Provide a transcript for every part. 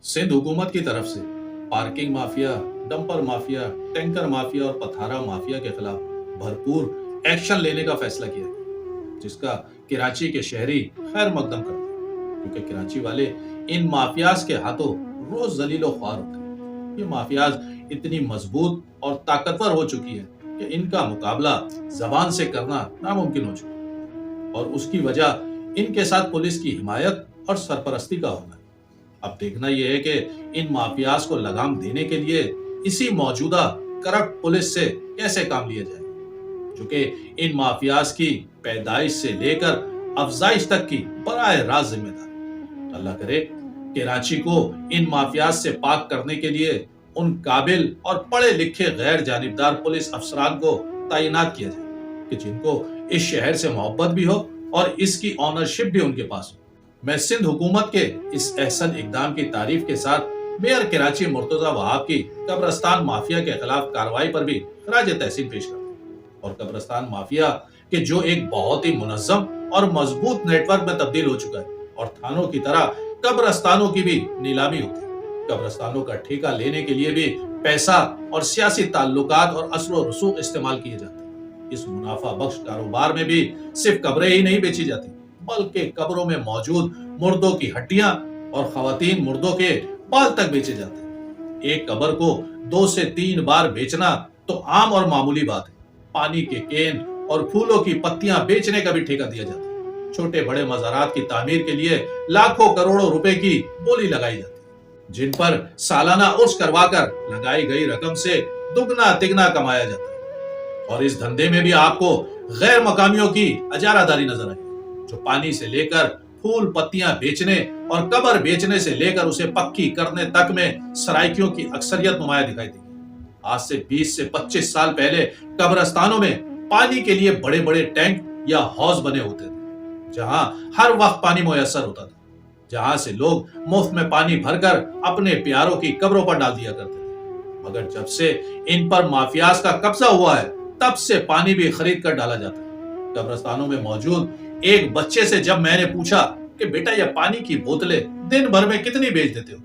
सिंध हुकूमत की तरफ से parking mafia, dumper mafia, tanker mafia और पथारा माफिया के खिलाफ भरपूर एक्शन लेने का फैसला किया गया, जिसका कराची के शहरी खैर मकदम करते हैं, क्योंकि कराची वाले इन माफियाज के हाथों रोज जलीलो ख्वार होते हैं। ये माफियाज इतनी मजबूत और ताकतवर हो चुकी है कि इनका मुकाबला जबान से करना नामुमकिन हो चुका है, और उसकी वजह इनके साथ पुलिस की हिमायत और सरपरस्ती का होना है। अब देखना यह है कि इन माफियाज को लगाम देने के लिए इसी मौजूदा करप्ट पुलिस से कैसे काम लिया जाए, जो कि इन माफियाज की पैदाइश से लेकर अफजाइश तक की बराह रास्त जिम्मेदार। अल्लाह करे कराची को इन माफियाज से पाक करने के लिए उन काबिल और पढ़े लिखे गैर जानिबदार पुलिस अफसरान को तैनात किया जाए कि जिनको इस शहर से मोहब्बत भी हो और इसकी ऑनरशिप भी उनके पास हो। मैं सिंध हुकूमत के इस एहसन इकदाम की तारीफ के साथ मेयर कराची मुर्तजा वहाब की कब्रस्तान माफिया के खिलाफ कार्रवाई पर भी खराज तहसीन पेश करता हूं। और कब्रस्तान माफिया के जो एक बहुत ही मुनज्जम और मजबूत नेटवर्क में तब्दील हो चुका है, और थानों की तरह कब्रस्तानों की भी नीलामी होती है। कब्रस्तानों का ठेका लेने के लिए भी पैसा और सियासी ताल्लुकात और असर रसूख इस्तेमाल किए जाते हैं। इस मुनाफा बख्श कारोबार में भी सिर्फ कब्रें ही नहीं बेची जाती, बल्कि कब्रों में मौजूद मुर्दों की हड्डियां और खवातीन मुर्दों के बाल तक बेचे जाते हैं। एक कब्र को 2 से 3 बार बेचना तो आम और मामूली बात है। पानी के केन और फूलों की पत्तियां बेचने का भी ठेका दिया जाता है। छोटे बड़े मज़ारात की तामीर के लिए लाखों करोड़ों रुपए की बोली लगाई जाती है, जिन पर सालाना उर्स करवाकर लगाई गई रकम से दुगना तिगना कमाया जाता है। और इस धंधे में भी आपको गैर मकामियों की अजारादारी नजर आएगी, जो पानी से लेकर फूल पत्तियां बेचने और कब्र बेचने से लेकर उसे पक्की करने तक में सराइकियों की अक्सरियत नुमाया दिखाई देगी। आज से 20 से 25 साल पहले कब्रस्तानों में पानी के लिए बड़े बड़े टैंक या हौज बने होते थे, जहां हर वक्त पानी मुयस्सर होता था, जहां से लोग मुफ्त में पानी भरकर अपने प्यारों की कब्रों पर डाल दिया करते थे। मगर जब से इन पर माफियाज का कब्जा हुआ है, तब से पानी भी खरीद कर डाला जाता है। कब्रस्तानों में मौजूद एक बच्चे से जब मैंने पूछा कि बेटा ये पानी की बोतलें दिन भर में कितनी बेच देते हो,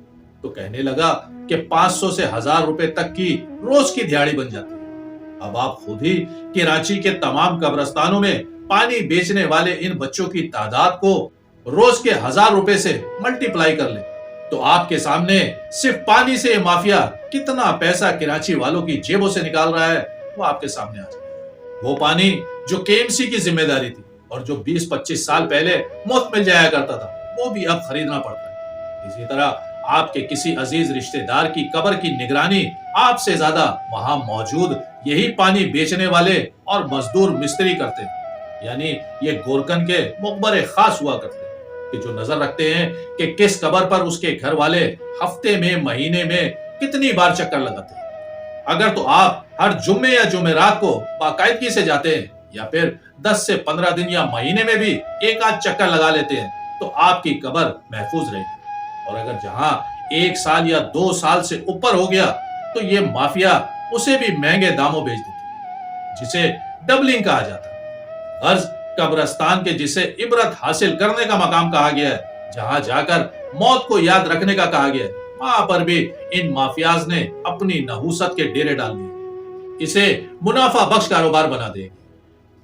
तो कहने लगा कि 500 से 1000 रुपए तक की रोज की दिहाड़ी बन जाती है। अब आप खुद ही कराची के तमाम कब्रस्तानों में पानी बेचने वाले इन बच्चों की तादाद को रोज के 1000 रुपए से मल्टीप्लाई कर ले, तो आपके सामने सिर्फ पानी से ये माफिया कितना पैसा कराची वालों की जेबों से निकाल रहा है वो आपके सामने आ जाए। वो पानी जो केएमसी की जिम्मेदारी थी और जो 20-25 साल पहले मुफ्त मिल जाया करता था, वो भी अब खरीदना पड़ता है। इसी तरह आपके किसी अजीज रिश्तेदार की कब्र की निगरानी आपसे ज्यादा वहां मौजूद यही पानी बेचने वाले और मजदूर मिस्त्री करते हैं। यानी ये गोरकन के मुखबरे खास हुआ करते हैं कि जो नजर रखते हैं कि किस कब्र पर उसके घर वाले हफ्ते में महीने में कितनी बार चक्कर लगाते हैं। अगर तो आप हर जुम्मे या जुमेरात को बाकायदगी से जाते हैं, या फिर 10 से 15 दिन या महीने में भी एक आध चक्कर लगा लेते हैं, तो आपकी कब्र महफूज रहेगी। और अगर जहां 1 साल या 2 साल से ऊपर हो गया, तो ये माफिया उसे भी महंगे दामों बेच देती है, जिसे डबलिंग कहा जाता है। गर्ज कब्रस्तान के जिसे इबरत हासिल करने का मकाम कहा गया है, जहां जाकर मौत को याद रखने का कहा गया है, वहां पर भी इन माफियाज ने अपनी नहूसत के डेरे डाल दिए। इसे मुनाफा बख्श कारोबार बना देंगे।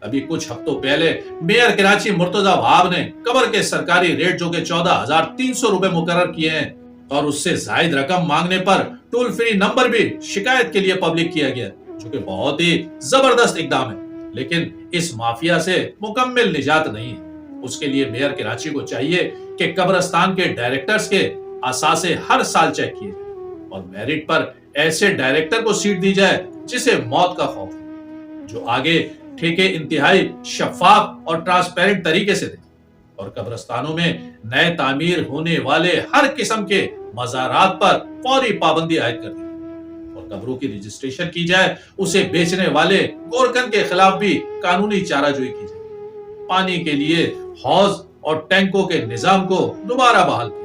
अभी कुछ हफ्तों पहले मेयर कराची मुर्तजा वहाब ने कब्र के सरकारी रेट जो कि 14,300 रुपए मुकर्रर किए हैं, और उससे जायद रकम मांगने पर टोल फ्री नंबर भी शिकायत के लिए पब्लिक किया गया, जो कि बहुत ही जबरदस्त इकदाम है। लेकिन इस माफिया से मुकम्मल निजात नहीं है। उसके लिए मेयर कराची को चाहिए कि कब्रस्तान के डायरेक्टर्स के असासे हर साल चेक किए जाए, और मेरिट पर ऐसे डायरेक्टर को सीट दी जाए जिसे मौत का खौफ है, जो आगे ठेके इंतहाई शफाफ और ट्रांसपेरेंट तरीके से दे, और कब्रस्तानों में नए तामीर होने वाले हर किस्म के मज़ारात पर फौरी पाबंदी आयद कर दी, और कब्रों की रजिस्ट्रेशन की जाए। उसे बेचने वाले गोरकन के खिलाफ भी कानूनी चाराजोई की जाए। पानी के लिए हौज और टैंकों के निजाम को दोबारा बहाल किया।